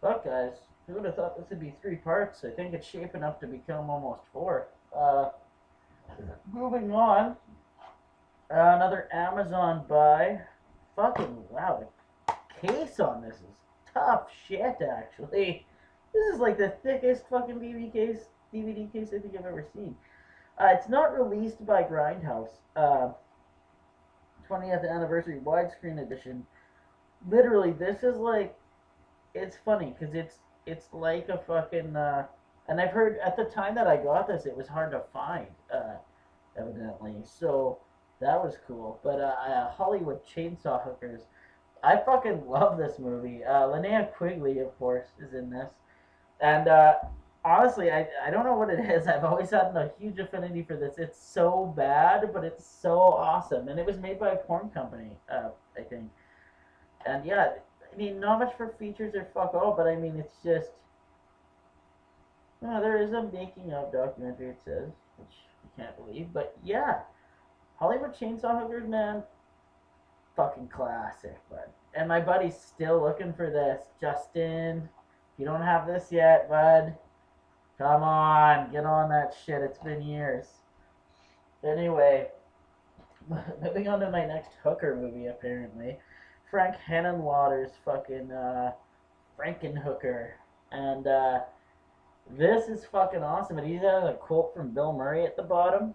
Fuck, guys. Who would have thought this would be 3 parts? I think it's shaping up to become almost 4. Uh, Moving on. Another Amazon buy. Fucking wow, the case on this is tough shit, actually. This is like the thickest fucking DVD case I think I've ever seen. It's not released by Grindhouse. 20th anniversary widescreen edition. Literally, this is like it's funny because it's like a fucking and I've heard at the time that I got this, it was hard to find, evidently. So that was cool. But Hollywood Chainsaw Hookers, I fucking love this movie. Linnea Quigley, of course, is in this, and honestly, I don't know what it is. I've always had a huge affinity for this. It's so bad, but it's so awesome, and it was made by a porn company, I think. And yeah, I mean, not much for features or fuck all, but I mean, it's just. No, there is a making of documentary, it says, which I can't believe. But yeah, Hollywood Chainsaw Hookers, man, fucking classic, bud. And my buddy's still looking for this. Justin, if you don't have this yet, bud, come on, get on that shit. It's been years. Anyway, moving on to my next hooker movie, apparently. Frank Henenlotter's fucking Frankenhooker. And this is fucking awesome. And he has a quote from Bill Murray at the bottom.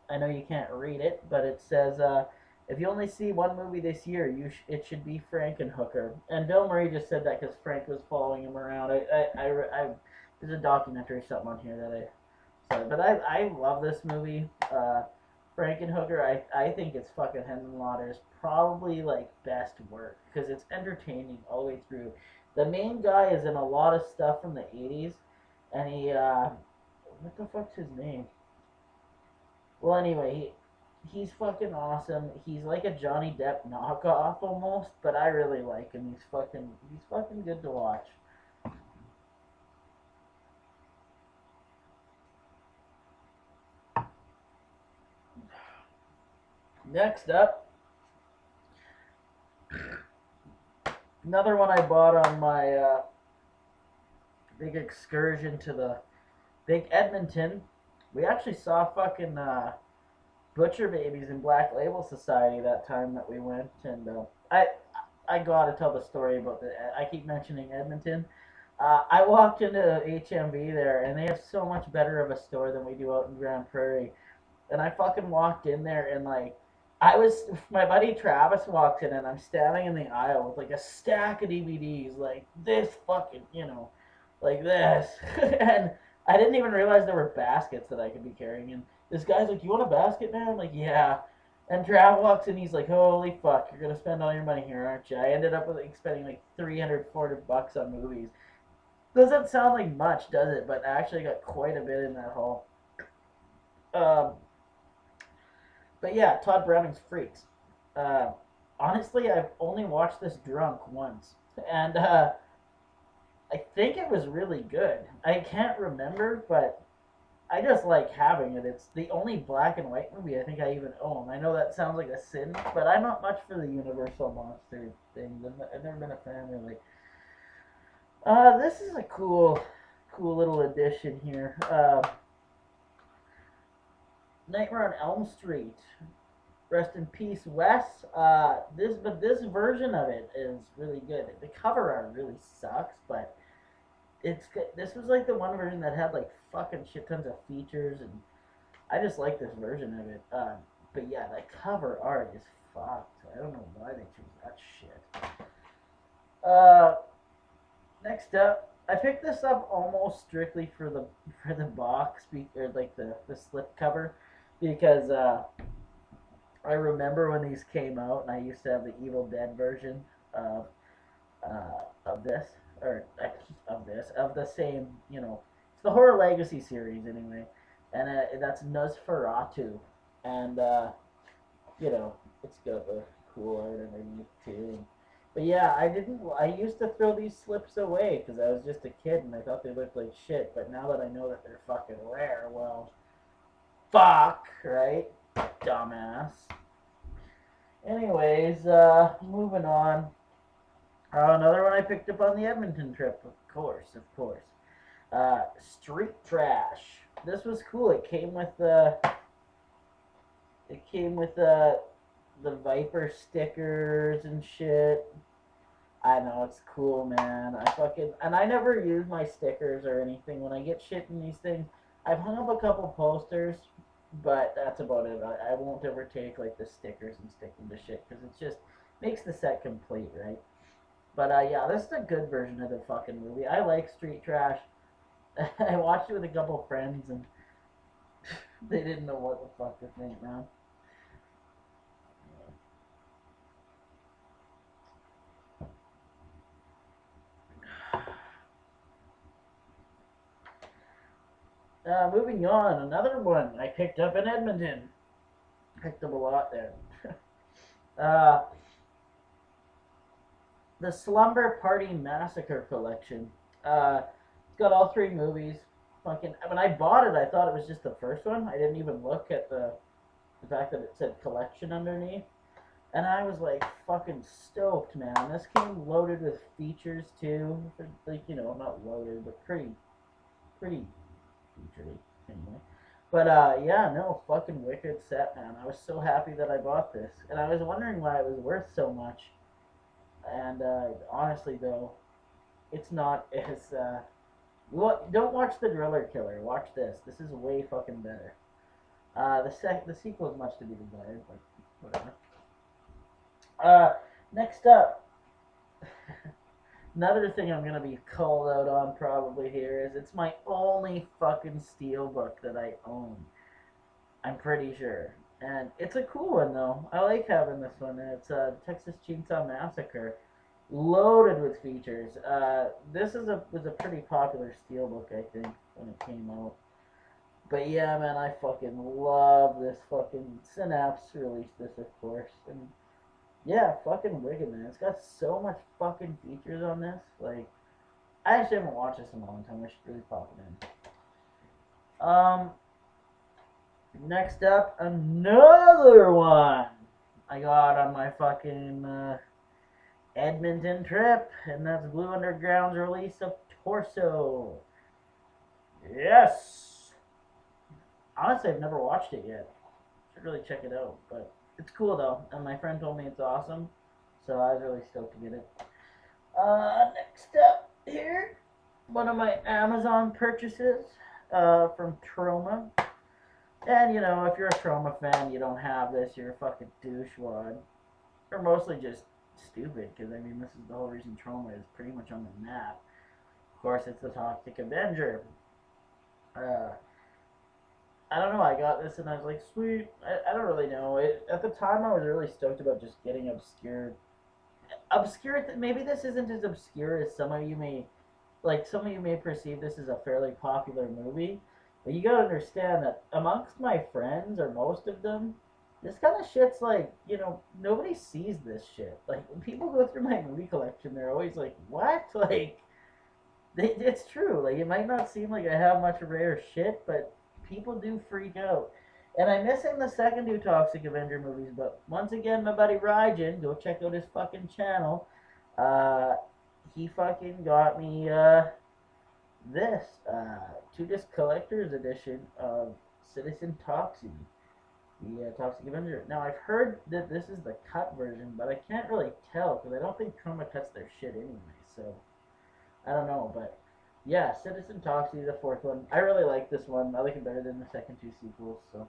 I know you can't read it, but it says, "If you only see one movie this year, it should be Frankenhooker." And Bill Murray just said that because Frank was following him around. There's a documentary or something on here that but I love this movie. Frankenhooker, I think it's fucking Henenlotter's probably like best work because it's entertaining all the way through. The main guy is in a lot of stuff from the 80s, and what the fuck's his name? Well, anyway, he's fucking awesome. He's like a Johnny Depp knockoff almost, but I really like him. He's fucking good to watch. Next up, another one I bought on my big excursion to the big Edmonton. We actually saw fucking Butcher Babies in Black Label Society that time that we went, and I gotta tell the story about the. I keep mentioning Edmonton. I walked into HMV there, and they have so much better of a store than we do out in Grand Prairie. And I fucking walked in there, and like, my buddy Travis walks in, and I'm standing in the aisle with like a stack of DVDs, like this fucking, like this, and I didn't even realize there were baskets that I could be carrying. And this guy's like, "You want a basket, man?" I'm like, "Yeah." And Trav walks in, he's like, "Holy fuck, you're gonna spend all your money here, aren't you?" I ended up with like spending like 300 $400 on movies. Doesn't sound like much, does it? But I actually got quite a bit in that haul. Um, but yeah, Todd Browning's Freaks. Uh, Honestly, I've only watched this drunk once, and I think it was really good. I can't remember, but I just like having it. It's the only black and white movie I think I even own. I know that sounds like a sin, but I'm not much for the Universal monster things. I've never been a fan really. This is a cool little addition here. Nightmare on Elm Street. Rest in peace, Wes. This version of it is really good. The cover art really sucks, but this was like the one version that had like fucking shit tons of features, and I just like this version of it. But yeah, the cover art is fucked. I don't know why they chose that shit. Uh, Next up, I picked this up almost strictly for the box or like the slip cover because I remember when these came out, and I used to have the Evil Dead version of of this or of the same. It's the Horror Legacy series anyway, and that's Nosferatu, and it's got the cool art underneath too. But yeah, I didn't. I used to throw these slips away because I was just a kid and I thought they looked like shit. But now that I know that they're fucking rare, well, fuck, right? Dumbass. Anyways, moving on. Another one I picked up on the Edmonton trip, of course, of course. Street Trash. This was cool. It came with the Viper stickers and shit. I know it's cool, man. I never use my stickers or anything when I get shit in these things. I've hung up a couple posters, but that's about it. I won't ever take like the stickers and stick them to shit because it just makes the set complete, right? But yeah, this is a good version of the fucking movie. I like Street Trash. I watched it with a couple friends and they didn't know what the fuck to think, man. Moving on, another one I picked up in Edmonton. Picked up a lot there. uh, the Slumber Party Massacre collection. It's got all three movies. Fucking when I bought it, I thought it was just the first one. I didn't even look at the fact that it said collection underneath. And I was like fucking stoked, man. This came loaded with features too. Like, not loaded, but pretty featurey anyway. But yeah, no, fucking wicked set, man. I was so happy that I bought this. And I was wondering why it was worth so much. And honestly though, it's not as don't watch The Driller Killer. Watch this. This is way fucking better. The sequel is much to be desired, but whatever. Next up, another thing I'm gonna be called out on probably here is it's my only fucking steelbook that I own. I'm pretty sure, and it's a cool one though. I like having this one. It's Texas Chainsaw Massacre, loaded with features. This was a pretty popular steelbook, I think, when it came out. But yeah, man, I fucking love this fucking Synapse released this, of course, and yeah, fucking wicked, man. It's got so much fucking features on this. Like, I actually haven't watched this in a long time. I should really pop it in. Next up, another one I got on my fucking Edmonton trip, and that's Blue Underground's release of Torso. Yes! Honestly, I've never watched it yet. Should really check it out, but it's cool though, and my friend told me it's awesome, so I was really stoked to get it. Next up here, one of my Amazon purchases from Troma. And if you're a Troma fan, you don't have this, you're a fucking douchewad. Or mostly just stupid, because I mean, this is the whole reason Troma is pretty much on the map. Of course, it's the Toxic Avenger. I don't know, I got this and I was like, sweet. I don't really know. At the time, I was really stoked about just getting obscure. Maybe this isn't as obscure as some of you may perceive this as a fairly popular movie. But you gotta understand that amongst my friends, or most of them, this kind of shit's like, nobody sees this shit. Like, when people go through my movie collection, they're always like, what? Like, it's true. Like, it might not seem like I have much rare shit, but people do freak out. And I'm missing the second two Toxic Avenger movies, but once again, my buddy Rajan, go check out his fucking channel. He fucking got me this 2-disc collector's edition of Citizen Toxie, the Toxic Avenger. Now I've heard that this is the cut version, but I can't really tell because I don't think Troma cuts their shit anyway. So I don't know, but yeah, Citizen Toxie, the fourth one. I really like this one. I like it better than the second two sequels. So